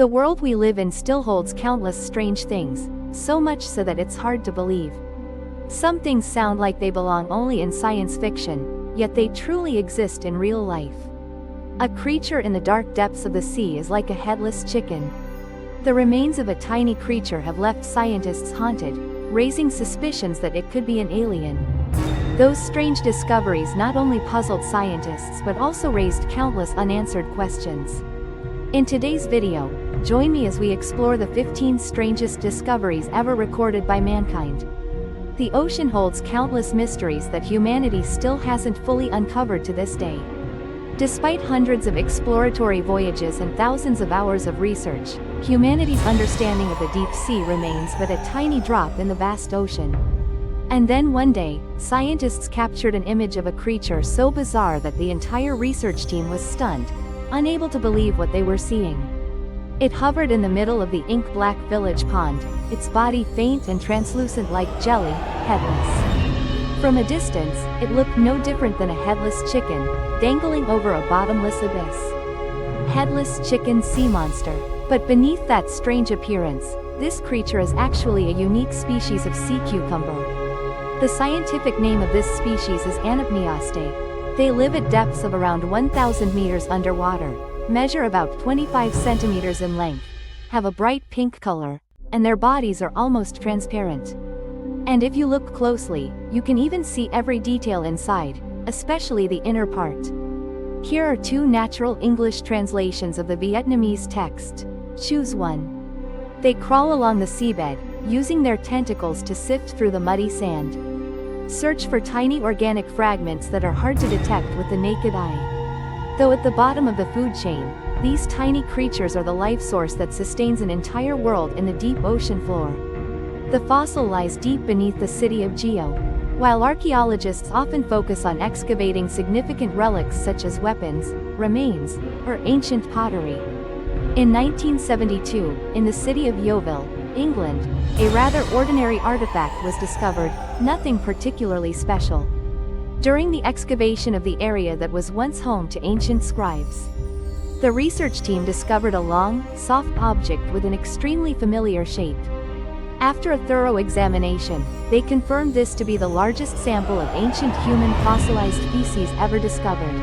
The world we live in still holds countless strange things, so much so that it's hard to believe. Some things sound like they belong only in science fiction, yet they truly exist in real life. A creature in the dark depths of the sea is like a headless chicken. The remains of a tiny creature have left scientists haunted, raising suspicions that it could be an alien. Those strange discoveries not only puzzled scientists but also raised countless unanswered questions. In today's video, join me as we explore the 15 strangest discoveries ever recorded by mankind. The ocean holds countless mysteries that humanity still hasn't fully uncovered to this day. Despite hundreds of exploratory voyages and thousands of hours of research, humanity's understanding of the deep sea remains but a tiny drop in the vast ocean. And then one day, scientists captured an image of a creature so bizarre that the entire research team was stunned, unable to believe what they were seeing. It hovered in the middle of the ink-black village pond, its body faint and translucent like jelly, headless. From a distance, it looked no different than a headless chicken, dangling over a bottomless abyss. Headless chicken sea monster. But beneath that strange appearance, this creature is actually a unique species of sea cucumber. The scientific name of this species is enigmatic. They live at depths of around 1,000 meters underwater, measure about 25 centimeters in length, have a bright pink color, and their bodies are almost transparent. And if you look closely, you can even see every detail inside, especially the inner part. Here are two natural English translations of the Vietnamese text. Choose one. They crawl along the seabed, using their tentacles to sift through the muddy sand. Search for tiny organic fragments that are hard to detect with the naked eye. Though at the bottom of the food chain, these tiny creatures are the life source that sustains an entire world in the deep ocean floor. The fossil lies deep beneath the city of Geo. While archaeologists often focus on excavating significant relics such as weapons, remains, or ancient pottery. In 1972, in the city of Yeovil, England, a rather ordinary artifact was discovered, nothing particularly special. During the excavation of the area that was once home to ancient scribes, the research team discovered a long, soft object with an extremely familiar shape. After a thorough examination, they confirmed this to be the largest sample of ancient human fossilized feces ever discovered.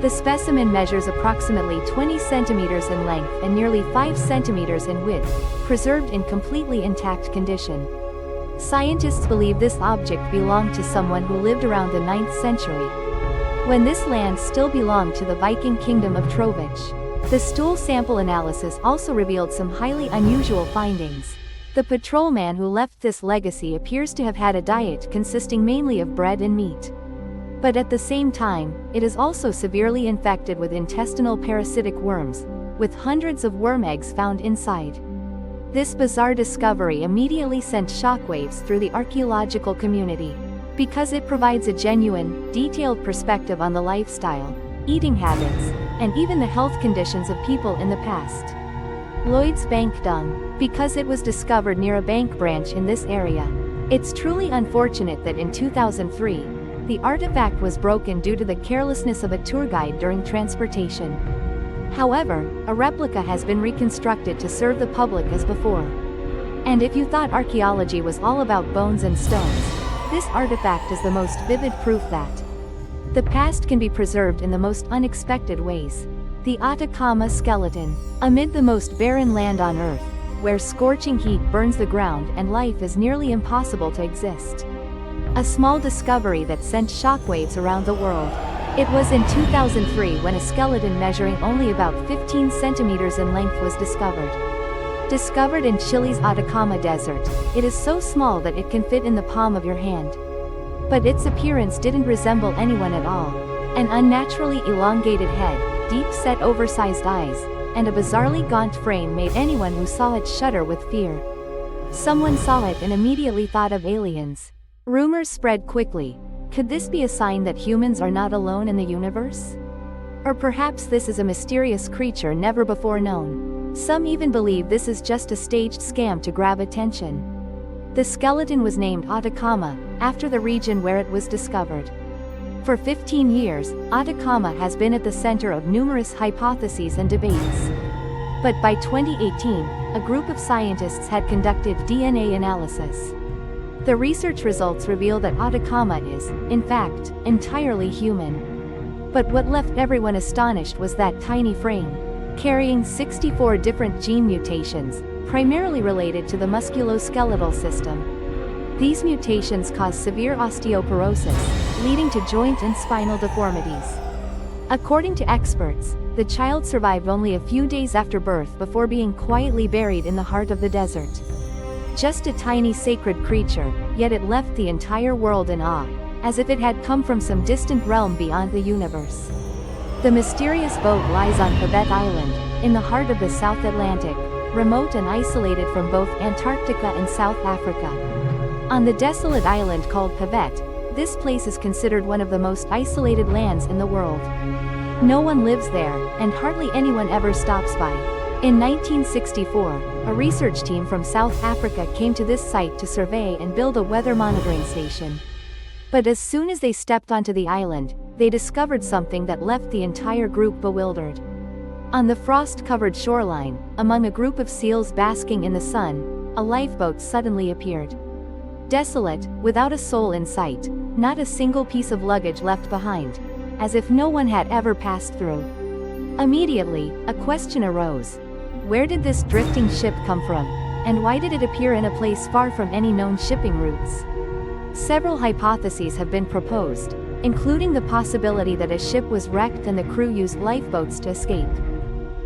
The specimen measures approximately 20 centimeters in length and nearly 5 centimeters in width, preserved in completely intact condition. Scientists believe this object belonged to someone who lived around the 9th century, when this land still belonged to the Viking kingdom of Trovich. The stool sample analysis also revealed some highly unusual findings. The patrolman who left this legacy appears to have had a diet consisting mainly of bread and meat. But at the same time, it is also severely infected with intestinal parasitic worms, with hundreds of worm eggs found inside. This bizarre discovery immediately sent shockwaves through the archaeological community, because it provides a genuine, detailed perspective on the lifestyle, eating habits, and even the health conditions of people in the past. Lloyd's Bank dung. Because it was discovered near a bank branch in this area, it's truly unfortunate that in 2003, the artifact was broken due to the carelessness of a tour guide during transportation. However, a replica has been reconstructed to serve the public as before. And if you thought archaeology was all about bones and stones, this artifact is the most vivid proof that the past can be preserved in the most unexpected ways. The Atacama skeleton. Amid the most barren land on Earth, where scorching heat burns the ground and life is nearly impossible to exist. A small discovery that sent shockwaves around the world. It was in 2003 when a skeleton measuring only about 15 centimeters in length was discovered. Discovered in Chile's Atacama Desert, it is so small that it can fit in the palm of your hand. But its appearance didn't resemble anyone at all. An unnaturally elongated head, deep-set oversized eyes, and a bizarrely gaunt frame made anyone who saw it shudder with fear. Someone saw it and immediately thought of aliens. Rumors spread quickly. Could this be a sign that humans are not alone in the universe? Or perhaps this is a mysterious creature never before known. Some even believe this is just a staged scam to grab attention. The skeleton was named Atacama, after the region where it was discovered. For 15 years, Atacama has been at the center of numerous hypotheses and debates. But by 2018, a group of scientists had conducted DNA analysis. The research results reveal that Atacama is, in fact, entirely human. But what left everyone astonished was that tiny frame, carrying 64 different gene mutations, primarily related to the musculoskeletal system. These mutations cause severe osteoporosis, leading to joint and spinal deformities. According to experts, the child survived only a few days after birth before being quietly buried in the heart of the desert. Just a tiny sacred creature, yet it left the entire world in awe, as if it had come from some distant realm beyond the universe. The mysterious boat lies on Pebet Island, in the heart of the South Atlantic, remote and isolated from both Antarctica and South Africa. On the desolate island called Pebet, this place is considered one of the most isolated lands in the world. No one lives there, and hardly anyone ever stops by. In 1964, a research team from South Africa came to this site to survey and build a weather monitoring station. But as soon as they stepped onto the island, they discovered something that left the entire group bewildered. On the frost-covered shoreline, among a group of seals basking in the sun, a lifeboat suddenly appeared. Desolate, without a soul in sight, not a single piece of luggage left behind, as if no one had ever passed through. Immediately, a question arose. Where did this drifting ship come from, and why did it appear in a place far from any known shipping routes? Several hypotheses have been proposed, including the possibility that a ship was wrecked and the crew used lifeboats to escape.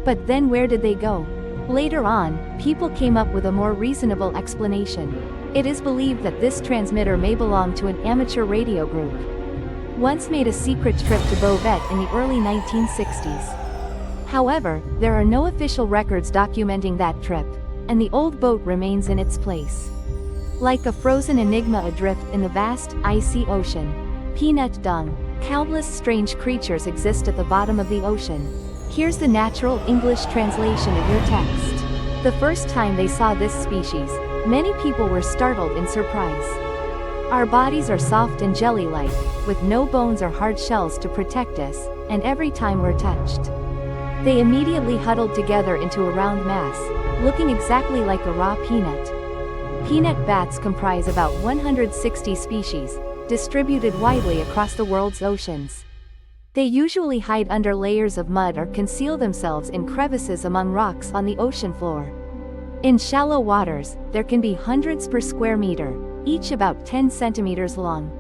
But then where did they go? Later on, people came up with a more reasonable explanation. It is believed that this transmitter may belong to an amateur radio group. Once made a secret trip to Beauvais in the early 1960s. However, there are no official records documenting that trip, and the old boat remains in its place. Like a frozen enigma adrift in the vast, icy ocean. Peanut dung. Countless strange creatures exist at the bottom of the ocean. Here's the natural English translation of your text. The first time they saw this species, many people were startled in surprise. Our bodies are soft and jelly-like, with no bones or hard shells to protect us, and every time we're touched, they immediately huddled together into a round mass, looking exactly like a raw peanut. Peanut bats comprise about 160 species, distributed widely across the world's oceans. They usually hide under layers of mud or conceal themselves in crevices among rocks on the ocean floor. In shallow waters, there can be hundreds per square meter, each about 10 centimeters long.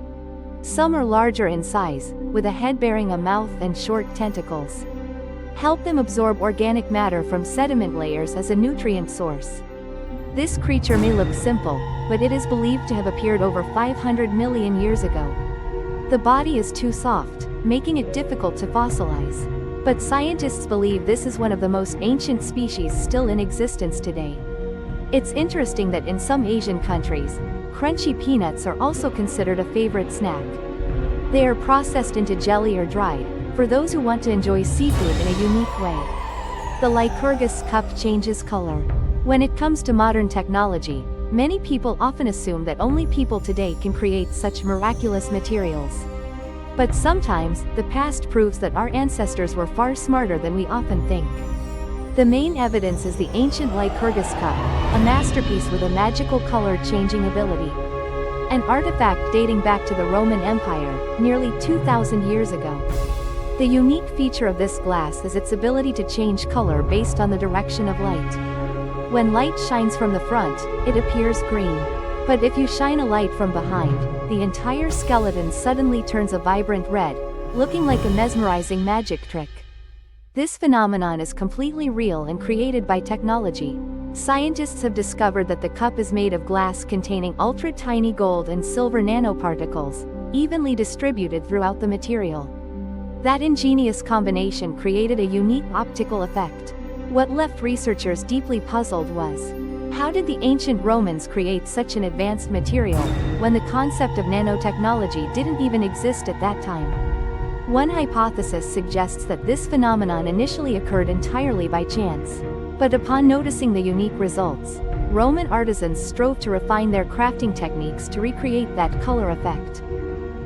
Some are larger in size, with a head bearing a mouth and short tentacles. Help them absorb organic matter from sediment layers as a nutrient source. This creature may look simple, but it is believed to have appeared over 500 million years ago. The body is too soft, making it difficult to fossilize. But scientists believe this is one of the most ancient species still in existence today. It's interesting that in some Asian countries, crunchy peanuts are also considered a favorite snack. They are processed into jelly or dried, for those who want to enjoy seafood in a unique way. The Lycurgus cup changes color. When it comes to modern technology, many people often assume that only people today can create such miraculous materials. But sometimes, the past proves that our ancestors were far smarter than we often think. The main evidence is the ancient Lycurgus cup, a masterpiece with a magical color-changing ability. An artifact dating back to the Roman Empire, nearly 2,000 years ago. The unique feature of this glass is its ability to change color based on the direction of light. When light shines from the front, it appears green. But if you shine a light from behind, the entire skeleton suddenly turns a vibrant red, looking like a mesmerizing magic trick. This phenomenon is completely real and created by technology. Scientists have discovered that the cup is made of glass containing ultra-tiny gold and silver nanoparticles, evenly distributed throughout the material. That ingenious combination created a unique optical effect. What left researchers deeply puzzled was, how did the ancient Romans create such an advanced material, when the concept of nanotechnology didn't even exist at that time? One hypothesis suggests that this phenomenon initially occurred entirely by chance. But upon noticing the unique results, Roman artisans strove to refine their crafting techniques to recreate that color effect.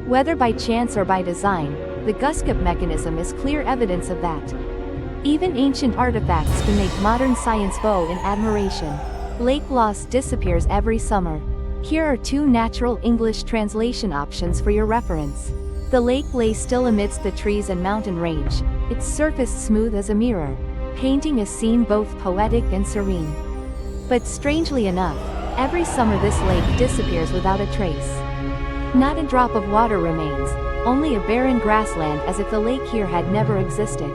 Whether by chance or by design, the Guscup mechanism is clear evidence of that. Even ancient artifacts can make modern science bow in admiration. Lake loss disappears every summer. Here are two natural English translation options for your reference. The lake lay still amidst the trees and mountain range, its surface smooth as a mirror, painting a scene both poetic and serene. But strangely enough, every summer this lake disappears without a trace. Not a drop of water remains, only a barren grassland, as if the lake here had never existed.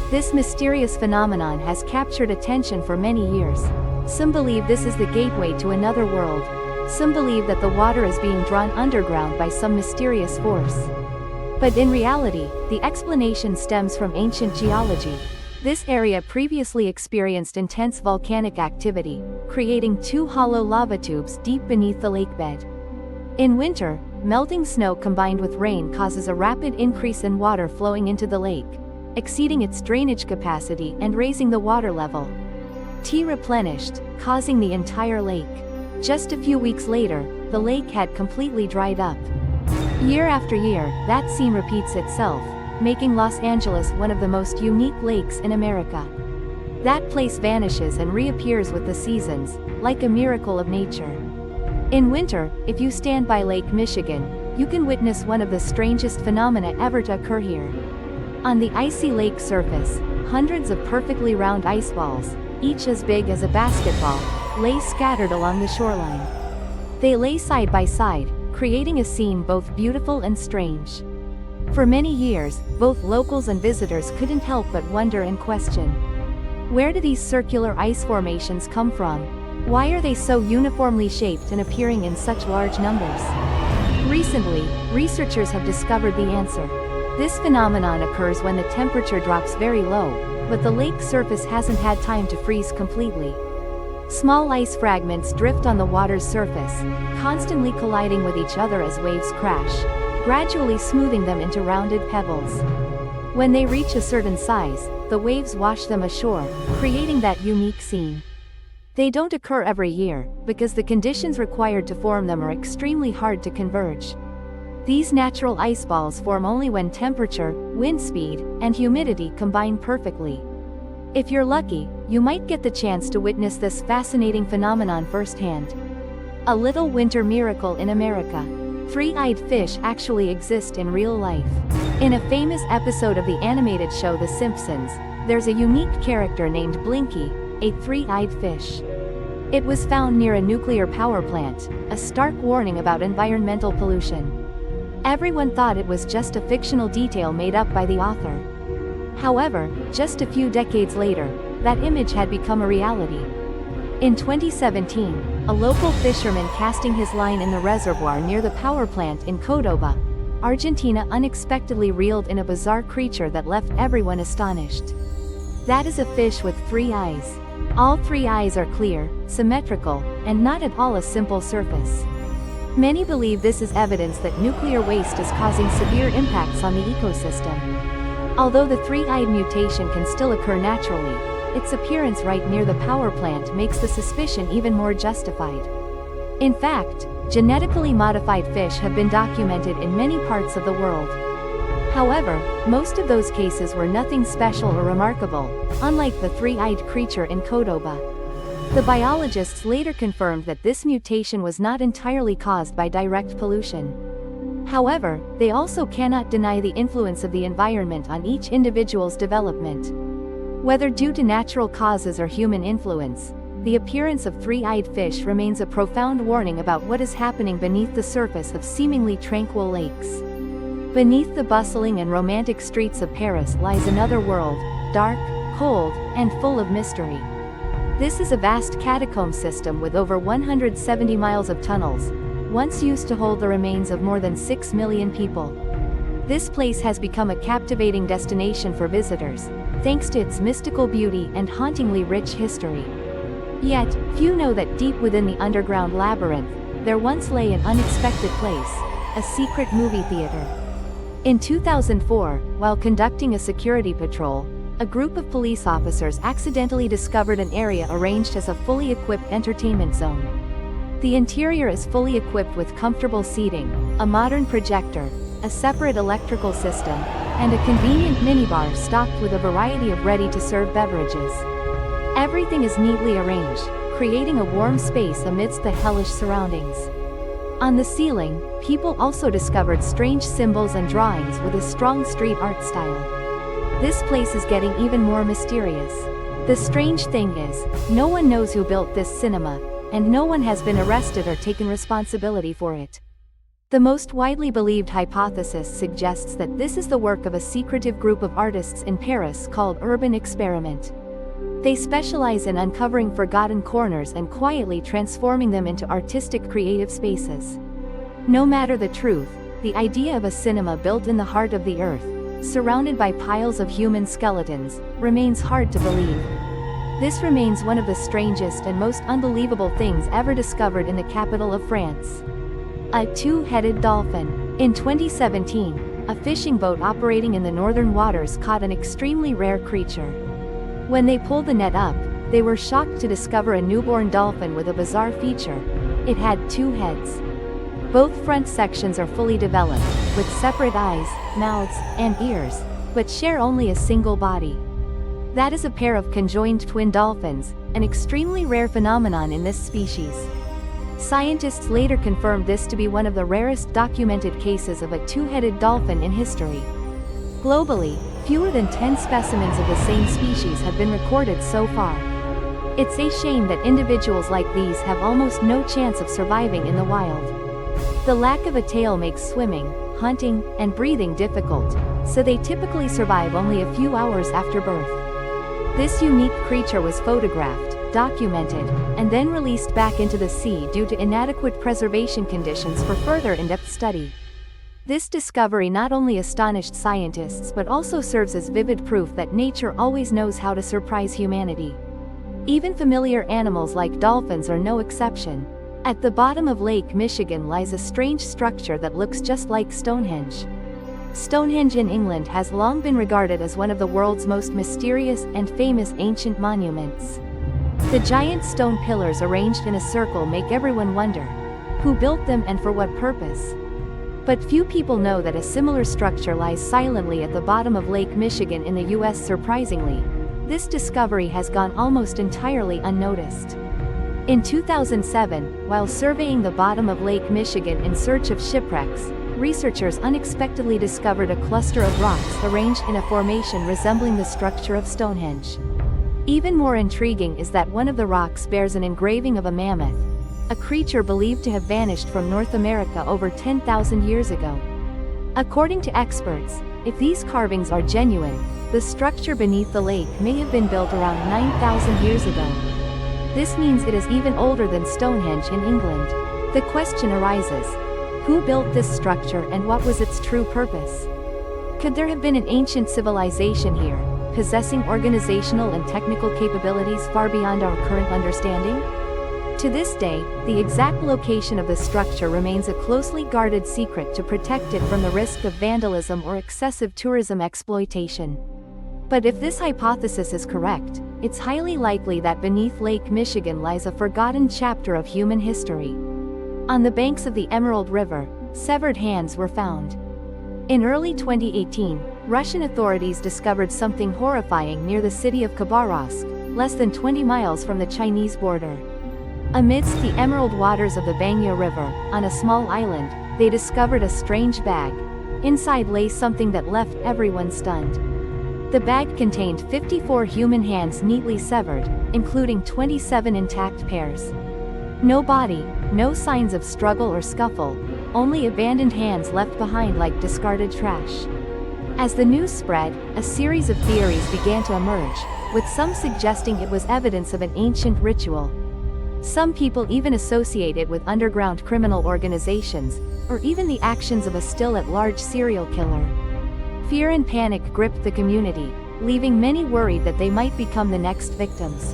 This mysterious phenomenon has captured attention for many years. Some believe this is the gateway to another world. Some believe that the water is being drawn underground by some mysterious force. But in reality, the explanation stems from ancient geology. This area previously experienced intense volcanic activity, creating two hollow lava tubes deep beneath the lake bed. In winter, melting snow combined with rain causes a rapid increase in water flowing into the lake, exceeding its drainage capacity and raising the water level. T replenished, causing the entire lake. Just a few weeks later, the lake had completely dried up. Year after year, that scene repeats itself, making Los Angeles one of the most unique lakes in America. That place vanishes and reappears with the seasons, like a miracle of nature. In winter, if you stand by Lake Michigan, you can witness one of the strangest phenomena ever to occur here. On the icy lake surface, hundreds of perfectly round ice balls, each as big as a basketball, lay scattered along the shoreline. They lay side by side, creating a scene both beautiful and strange. For many years, both locals and visitors couldn't help but wonder and question. Where do these circular ice formations come from? Why are they so uniformly shaped and appearing in such large numbers? Recently, researchers have discovered the answer. This phenomenon occurs when the temperature drops very low, but the lake surface hasn't had time to freeze completely. Small ice fragments drift on the water's surface, constantly colliding with each other as waves crash, gradually smoothing them into rounded pebbles. When they reach a certain size, the waves wash them ashore, creating that unique scene. They don't occur every year, because the conditions required to form them are extremely hard to converge. These natural ice balls form only when temperature, wind speed, and humidity combine perfectly. If you're lucky, you might get the chance to witness this fascinating phenomenon firsthand. A little winter miracle in America. Three-eyed fish actually exist in real life. In a famous episode of the animated show The Simpsons, there's a unique character named Blinky, a three-eyed fish. It was found near a nuclear power plant, a stark warning about environmental pollution. Everyone thought it was just a fictional detail made up by the author. However, just a few decades later, that image had become a reality. In 2017, a local fisherman casting his line in the reservoir near the power plant in Córdoba, Argentina, unexpectedly reeled in a bizarre creature that left everyone astonished. That is a fish with three eyes. All three eyes are clear, symmetrical, and not at all a simple surface. Many believe this is evidence that nuclear waste is causing severe impacts on the ecosystem. Although the three-eyed mutation can still occur naturally, its appearance right near the power plant makes the suspicion even more justified. In fact, genetically modified fish have been documented in many parts of the world. However, most of those cases were nothing special or remarkable, unlike the three-eyed creature in Córdoba. The biologists later confirmed that this mutation was not entirely caused by direct pollution. However, they also cannot deny the influence of the environment on each individual's development. Whether due to natural causes or human influence, the appearance of three-eyed fish remains a profound warning about what is happening beneath the surface of seemingly tranquil lakes. Beneath the bustling and romantic streets of Paris lies another world, dark, cold, and full of mystery. This is a vast catacomb system with over 170 miles of tunnels, once used to hold the remains of more than 6 million people. This place has become a captivating destination for visitors, thanks to its mystical beauty and hauntingly rich history. Yet, few know that deep within the underground labyrinth, there once lay an unexpected place, a secret movie theater. In 2004, while conducting a security patrol, a group of police officers accidentally discovered an area arranged as a fully equipped entertainment zone. The interior is fully equipped with comfortable seating, a modern projector, a separate electrical system, and a convenient minibar stocked with a variety of ready-to-serve beverages. Everything is neatly arranged, creating a warm space amidst the hellish surroundings. On the ceiling, people also discovered strange symbols and drawings with a strong street art style. This place is getting even more mysterious. The strange thing is, no one knows who built this cinema, and no one has been arrested or taken responsibility for it. The most widely believed hypothesis suggests that this is the work of a secretive group of artists in Paris called Urban Experiment. They specialize in uncovering forgotten corners and quietly transforming them into artistic creative spaces. No matter the truth, the idea of a cinema built in the heart of the earth, surrounded by piles of human skeletons, remains hard to believe. This remains one of the strangest and most unbelievable things ever discovered in the capital of France. A two-headed dolphin. In 2017, a fishing boat operating in the northern waters caught an extremely rare creature. When they pulled the net up, they were shocked to discover a newborn dolphin with a bizarre feature. It had two heads. Both front sections are fully developed, with separate eyes, mouths, and ears, but share only a single body. That is a pair of conjoined twin dolphins, an extremely rare phenomenon in this species. Scientists later confirmed this to be one of the rarest documented cases of a two-headed dolphin in history. Globally, fewer than 10 specimens of the same species have been recorded so far. It's a shame that individuals like these have almost no chance of surviving in the wild. The lack of a tail makes swimming, hunting, and breathing difficult, so they typically survive only a few hours after birth. This unique creature was photographed, documented, and then released back into the sea due to inadequate preservation conditions for further in-depth study. This discovery not only astonished scientists but also serves as vivid proof that nature always knows how to surprise humanity. Even familiar animals like dolphins are no exception. At the bottom of Lake Michigan lies a strange structure that looks just like Stonehenge. Stonehenge in England has long been regarded as one of the world's most mysterious and famous ancient monuments. The giant stone pillars arranged in a circle make everyone wonder, who built them and for what purpose? But few people know that a similar structure lies silently at the bottom of Lake Michigan in the US. Surprisingly, this discovery has gone almost entirely unnoticed. In 2007, while surveying the bottom of Lake Michigan in search of shipwrecks, researchers unexpectedly discovered a cluster of rocks arranged in a formation resembling the structure of Stonehenge. Even more intriguing is that one of the rocks bears an engraving of a mammoth, a creature believed to have vanished from North America over 10,000 years ago. According to experts, if these carvings are genuine, the structure beneath the lake may have been built around 9,000 years ago. This means it is even older than Stonehenge in England. The question arises, who built this structure and what was its true purpose? Could there have been an ancient civilization here, possessing organizational and technical capabilities far beyond our current understanding? To this day, the exact location of the structure remains a closely guarded secret to protect it from the risk of vandalism or excessive tourism exploitation. But if this hypothesis is correct, it's highly likely that beneath Lake Michigan lies a forgotten chapter of human history. On the banks of the Emerald River, severed hands were found. In early 2018, Russian authorities discovered something horrifying near the city of Khabarovsk, less than 20 miles from the Chinese border. Amidst the emerald waters of the Bangya River, on a small island, they discovered a strange bag. Inside lay something that left everyone stunned. The bag contained 54 human hands neatly severed, including 27 intact pairs. No body, no signs of struggle or scuffle, only abandoned hands left behind like discarded trash. As the news spread, a series of theories began to emerge, with some suggesting it was evidence of an ancient ritual. Some people even associate it with underground criminal organizations, or even the actions of a still-at-large serial killer. Fear and panic gripped the community, leaving many worried that they might become the next victims.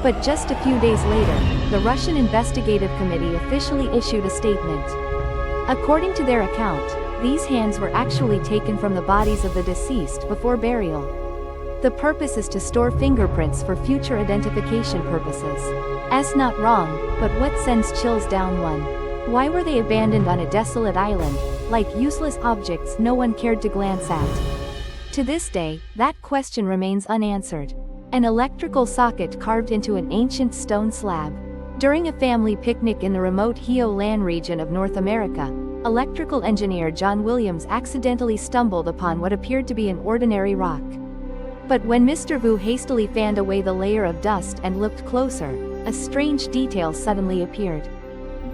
But just a few days later, the Russian Investigative Committee officially issued a statement. According to their account, these hands were actually taken from the bodies of the deceased before burial. The purpose is to store fingerprints for future identification purposes. As not wrong, but what sends chills down one? Why were they abandoned on a desolate island, like useless objects no one cared to glance at? To this day, that question remains unanswered. An electrical socket carved into an ancient stone slab. During a family picnic in the remote Hio-Lan region of North America, electrical engineer John Williams accidentally stumbled upon what appeared to be an ordinary rock. But when Mr. Vu hastily fanned away the layer of dust and looked closer, a strange detail suddenly appeared.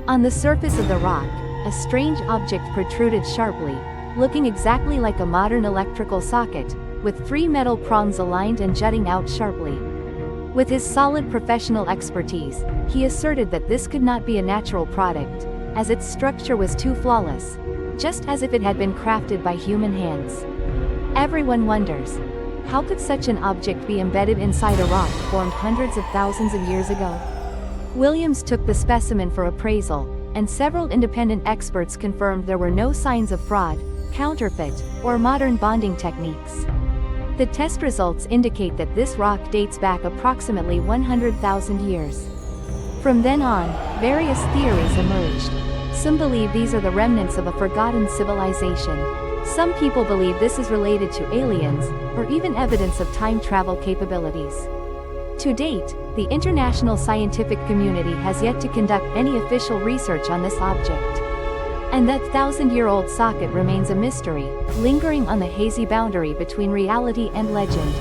On the surface of the rock, a strange object protruded sharply, looking exactly like a modern electrical socket, with 3 metal prongs aligned and jutting out sharply. With his solid professional expertise, he asserted that this could not be a natural product, as its structure was too flawless, just as if it had been crafted by human hands. Everyone wonders, how could such an object be embedded inside a rock formed hundreds of thousands of years ago? Williams took the specimen for appraisal, and several independent experts confirmed there were no signs of fraud, counterfeit, or modern bonding techniques. The test results indicate that this rock dates back approximately 100,000 years. From then on, various theories emerged. Some believe these are the remnants of a forgotten civilization. Some people believe this is related to aliens, or even evidence of time travel capabilities. To date, the international scientific community has yet to conduct any official research on this object. And that 1,000-year-old socket remains a mystery, lingering on the hazy boundary between reality and legend.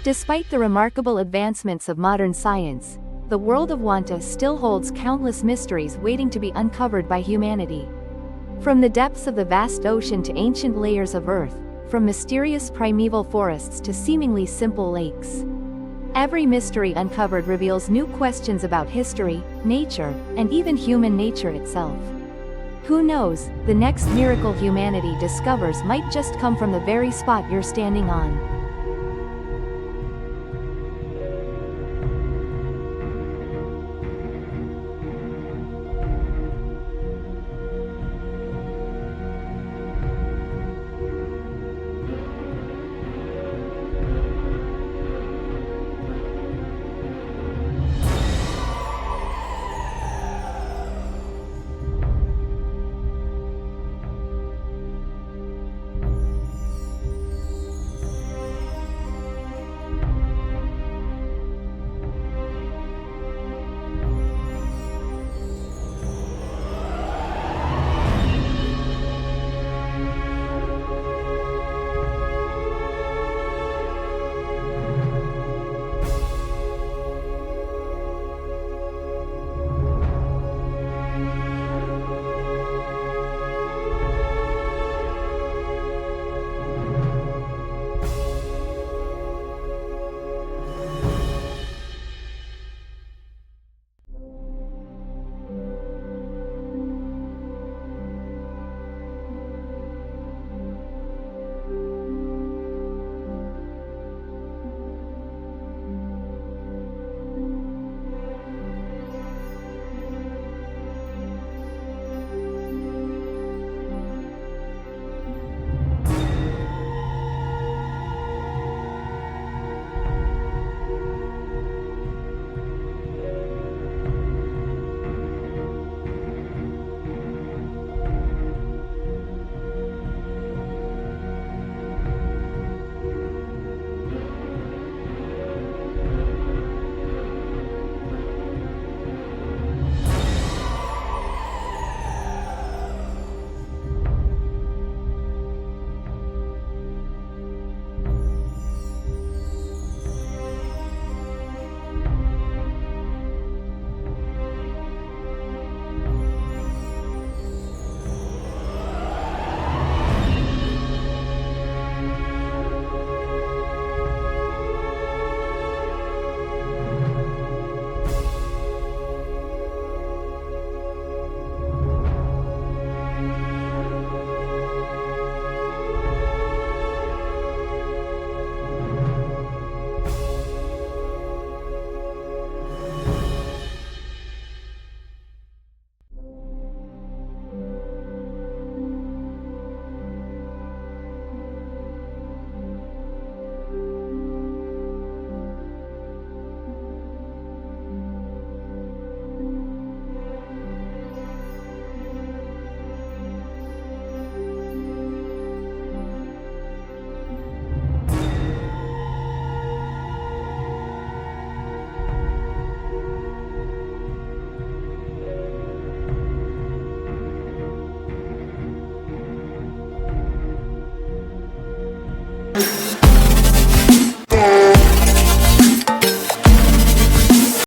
Despite the remarkable advancements of modern science, the world of Wanta still holds countless mysteries waiting to be uncovered by humanity. From the depths of the vast ocean to ancient layers of earth, from mysterious primeval forests to seemingly simple lakes. Every mystery uncovered reveals new questions about history, nature, and even human nature itself. Who knows, the next miracle humanity discovers might just come from the very spot you're standing on.